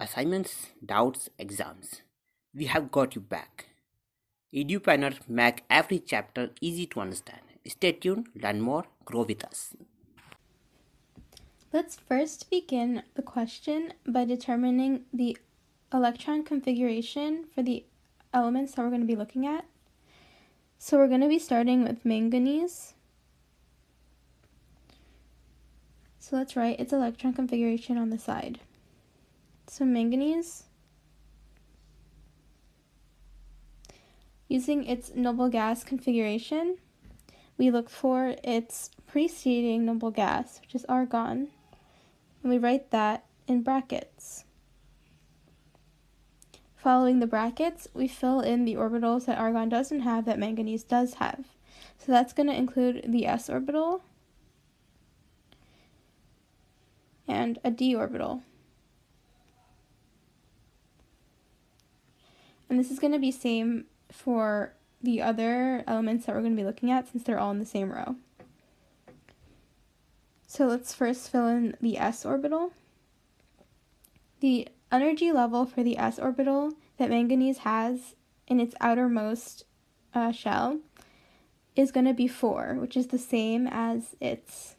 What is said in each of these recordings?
assignments, doubts, exams. We have got you back. EduPlanner make every chapter easy to understand. Stay tuned, learn more, grow with us. Let's first begin the question by determining the electron configuration for the elements that we're going to be looking at. So we're going to be starting with manganese. So let's write its electron configuration on the side. So manganese, using its noble gas configuration, we look for its preceding noble gas, which is argon, and we write that in brackets. Following the brackets, we fill in the orbitals that argon doesn't have that manganese does have. So that's going to include the s orbital and a d orbital. And this is going to be same for the other elements that we're going to be looking at since they're all in the same row. So let's first fill in the s orbital. The energy level for the s orbital that manganese has in its outermost shell is going to be 4, which is the same as its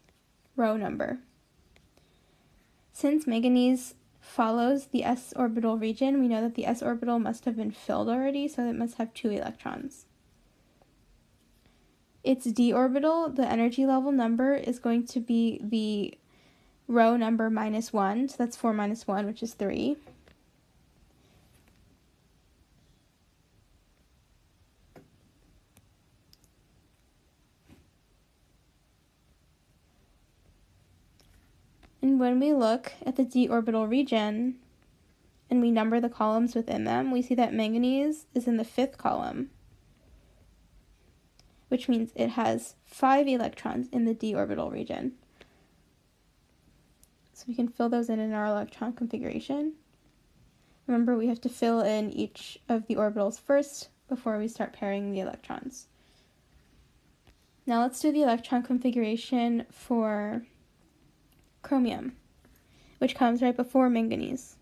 row number. Since manganese follows the s orbital region, we know that the s orbital must have been filled already, so it must have 2 electrons. Its d orbital, the energy level number, is going to be the row number -1, so that's 4 minus 1, which is 3. And when we look at the d orbital region and we number the columns within them, we see that manganese is in the 5th column, which means it has 5 electrons in the d orbital region. So we can fill those in our electron configuration. Remember, we have to fill in each of the orbitals first before we start pairing the electrons. Now let's do the electron configuration for chromium, which comes right before manganese.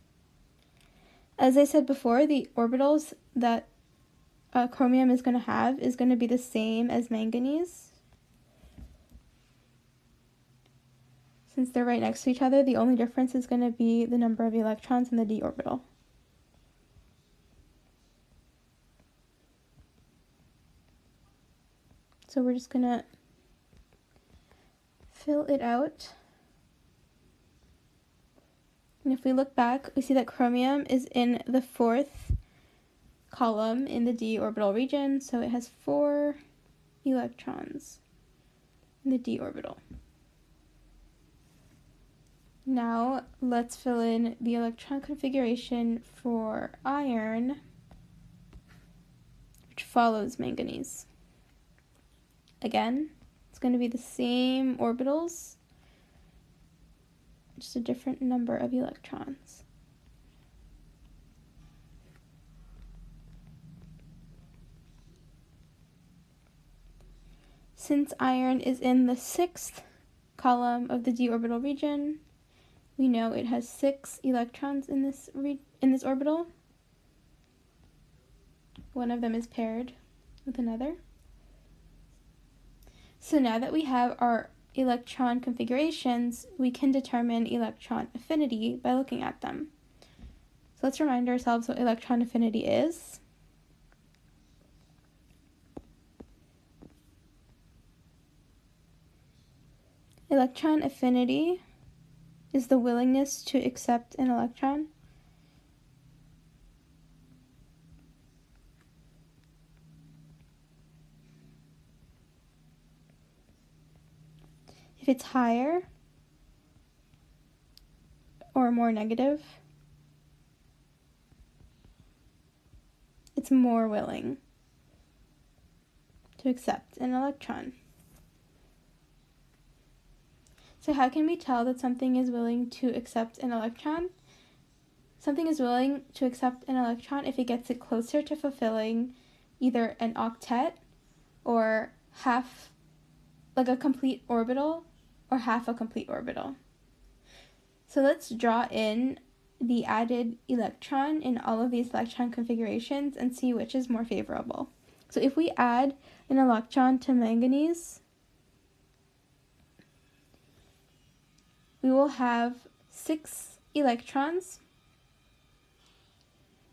As I said before, the orbitals that chromium is going to have is going to be the same as manganese. Since they're right next to each other, the only difference is going to be the number of electrons in the d orbital. So we're just going to fill it out. And if we look back, we see that chromium is in the 4th column in the d orbital region, so it has 4 electrons in the d orbital. Now let's fill in the electron configuration for iron, which follows manganese. Again, it's going to be the same orbitals, just a different number of electrons. Since iron is in the 6th column of the d orbital region, we know it has 6 electrons in this orbital. One of them is paired with another. So now that we have our electron configurations, we can determine electron affinity by looking at them. So let's remind ourselves what electron affinity is. Electron affinity is the willingness to accept an electron. If it's higher or more negative, it's more willing to accept an electron. So how can we tell that something is willing to accept an electron? Something is willing to accept an electron if it gets it closer to fulfilling either an octet or half, like a complete orbital, or half a complete orbital. So let's draw in the added electron in all of these electron configurations and see which is more favorable. So if we add an electron to manganese, we will have 6 electrons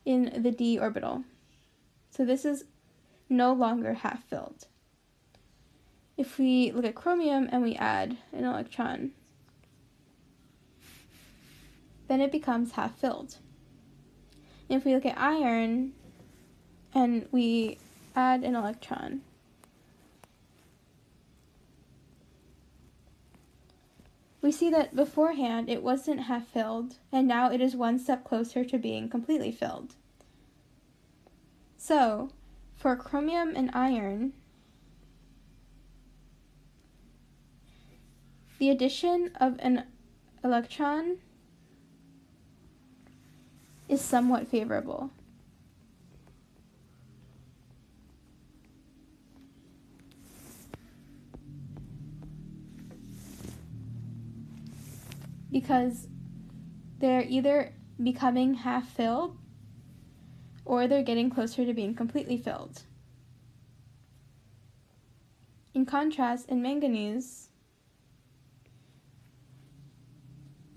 in the d orbital. So this is no longer half filled. If we look at chromium and we add an electron, then it becomes half filled. If we look at iron and we add an electron, we see that beforehand it wasn't half filled, and now it is one step closer to being completely filled. So, for chromium and iron, the addition of an electron is somewhat favorable. Because they're either becoming half filled or they're getting closer to being completely filled. In contrast, in manganese,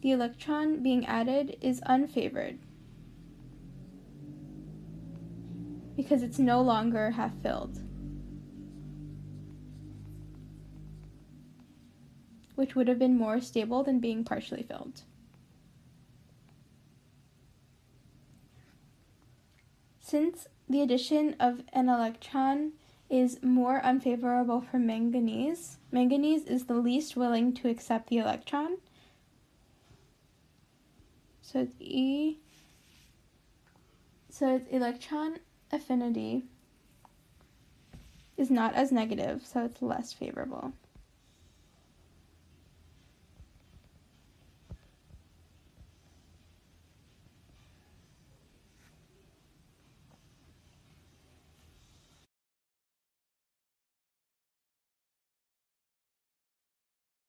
the electron being added is unfavored because it's no longer half filled, which would have been more stable than being partially filled. Since the addition of an electron is more unfavorable for manganese, manganese is the least willing to accept the electron. So it's E. So its electron affinity is not as negative, so it's less favorable.